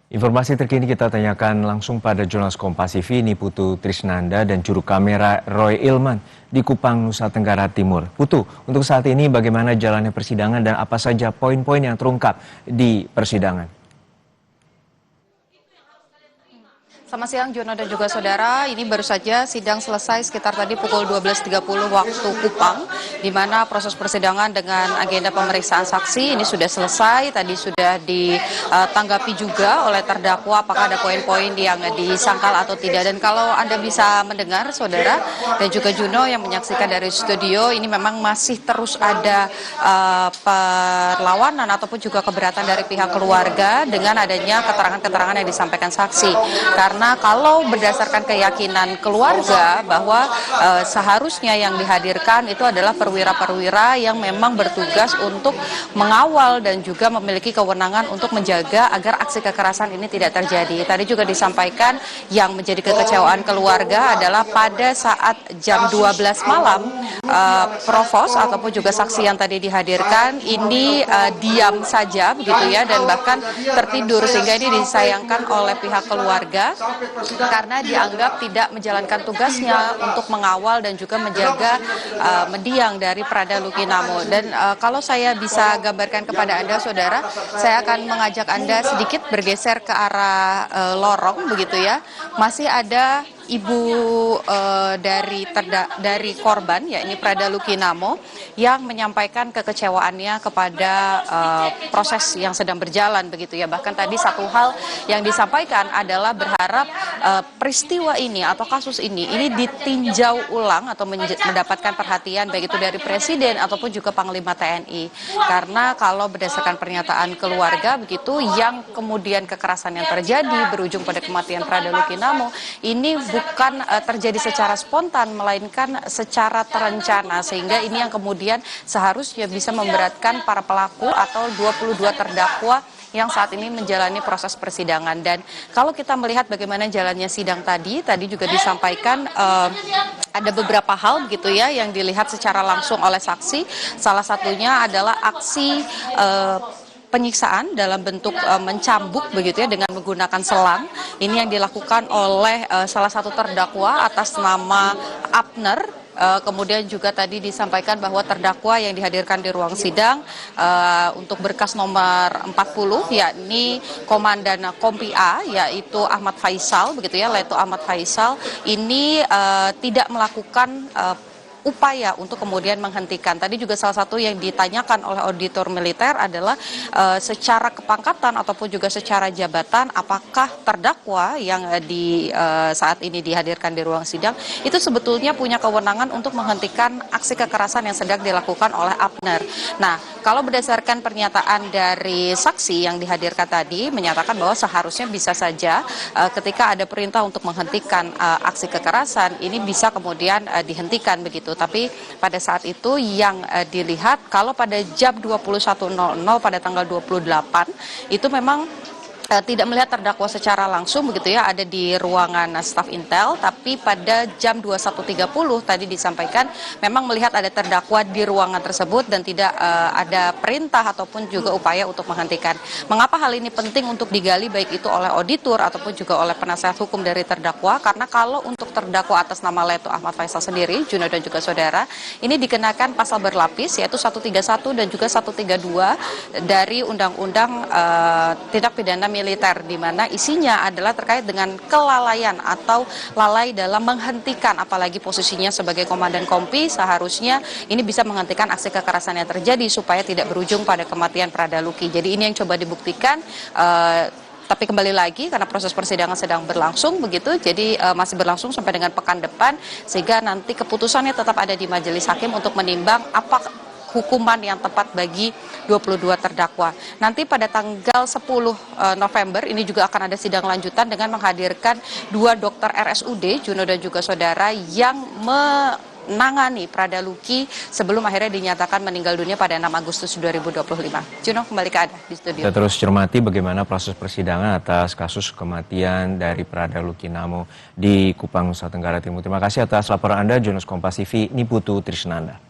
Informasi terkini kita tanyakan langsung pada jurnalis Kompas TV Niputu Trisnanda dan juru kamera Roy Ilman di Kupang, Nusa Tenggara Timur. Putu, untuk saat ini bagaimana jalannya persidangan dan apa saja poin-poin yang terungkap di persidangan? Selamat siang Jono dan juga saudara, ini baru saja sidang selesai sekitar tadi pukul 12.30 waktu Kupang, di mana proses persidangan dengan agenda pemeriksaan saksi ini sudah selesai. Tadi sudah ditanggapi juga oleh terdakwa apakah ada poin-poin yang disangkal atau tidak. Dan kalau Anda bisa mendengar saudara dan juga Juno yang menyaksikan dari studio, ini memang masih terus ada perlawanan ataupun juga keberatan dari pihak keluarga dengan adanya keterangan-keterangan yang disampaikan saksi. Karena kalau berdasarkan keyakinan keluarga bahwa seharusnya yang dihadirkan itu adalah perwira-perwira yang memang bertugas untuk mengawal dan juga memiliki kewenangan untuk menjaga agar aksi kekerasan ini tidak terjadi. Tadi juga disampaikan yang menjadi kekecewaan keluarga adalah pada saat jam 12 malam provos ataupun juga saksi yang tadi dihadirkan ini diam saja begitu ya, dan bahkan tertidur, sehingga ini disayangkan oleh pihak keluarga karena dianggap tidak menjalankan tugasnya untuk mengawal dan juga menjaga mendiang dari Prada Lukinamo. Dan kalau saya bisa gambarkan kepada Anda saudara, saya akan mengajak Anda sedikit bergeser ke arah lorong begitu ya. Masih ada ibu dari korban, ya ini Prada Lukinamo, yang menyampaikan kekecewaannya kepada proses yang sedang berjalan begitu ya. Bahkan tadi satu hal yang disampaikan adalah berharap peristiwa ini atau kasus ini ditinjau ulang atau mendapatkan perhatian baik itu dari Presiden ataupun juga Panglima TNI. Karena kalau berdasarkan pernyataan keluarga begitu, yang kemudian kekerasan yang terjadi berujung pada kematian Prada Lukinamo ini bukan terjadi secara spontan, melainkan secara terencana, sehingga ini yang kemudian seharusnya bisa memberatkan para pelaku atau 22 terdakwa yang saat ini menjalani proses persidangan. Dan kalau kita melihat bagaimana jalannya sidang tadi juga disampaikan ada beberapa hal begitu ya yang dilihat secara langsung oleh saksi. Salah satunya adalah aksi penyiksaan dalam bentuk mencambuk begitu ya dengan menggunakan selang. Ini yang dilakukan oleh salah satu terdakwa atas nama Abner. Kemudian juga tadi disampaikan bahwa terdakwa yang dihadirkan di ruang sidang untuk berkas nomor 40 yakni Komandan Kompi A yaitu Ahmad Faisal begitu ya, Leto Ahmad Faisal ini tidak melakukan upaya untuk kemudian menghentikan. Tadi juga salah satu yang ditanyakan oleh auditor militer adalah secara kepangkatan ataupun juga secara jabatan apakah terdakwa yang saat ini dihadirkan di ruang sidang itu sebetulnya punya kewenangan untuk menghentikan aksi kekerasan yang sedang dilakukan oleh Abner. Nah, kalau berdasarkan pernyataan dari saksi yang dihadirkan tadi menyatakan bahwa seharusnya bisa saja ketika ada perintah untuk menghentikan aksi kekerasan ini bisa kemudian dihentikan begitu. Tapi pada saat itu yang dilihat kalau pada jam 21.00 pada tanggal 28 itu memang tidak melihat terdakwa secara langsung begitu ya, ada di ruangan staf Intel, tapi pada jam 21.30 tadi disampaikan memang melihat ada terdakwa di ruangan tersebut dan tidak ada perintah ataupun juga upaya untuk menghentikan. Mengapa hal ini penting untuk digali baik itu oleh auditor ataupun juga oleh penasehat hukum dari terdakwa? Karena kalau untuk terdakwa atas nama Leto Ahmad Faisal sendiri, Juno dan juga saudara, ini dikenakan pasal berlapis yaitu 131 dan juga 132 dari Undang-Undang Tindak Pidana Militer, di mana isinya adalah terkait dengan kelalaian atau lalai dalam menghentikan, apalagi posisinya sebagai komandan Kompi seharusnya ini bisa menghentikan aksi kekerasan yang terjadi supaya tidak berujung pada kematian Prada Luki. Jadi ini yang coba dibuktikan. Tapi kembali lagi karena proses persidangan sedang berlangsung begitu, jadi masih berlangsung sampai dengan pekan depan, sehingga nanti keputusannya tetap ada di majelis hakim untuk menimbang apa hukuman yang tepat bagi 22 terdakwa. Nanti pada tanggal 10 November ini juga akan ada sidang lanjutan dengan menghadirkan 2 dokter RSUD, Juno dan juga saudara, yang menangani Prada Luki sebelum akhirnya dinyatakan meninggal dunia pada 6 Agustus 2025. Juno, kembali ke Anda di studio. Kita terus cermati bagaimana proses persidangan atas kasus kematian dari Prada Lukinamo di Kupang, Nusa Tenggara Timur. Terima kasih atas laporan Anda, jurnalis Kompas TV Niputu Trisnanda.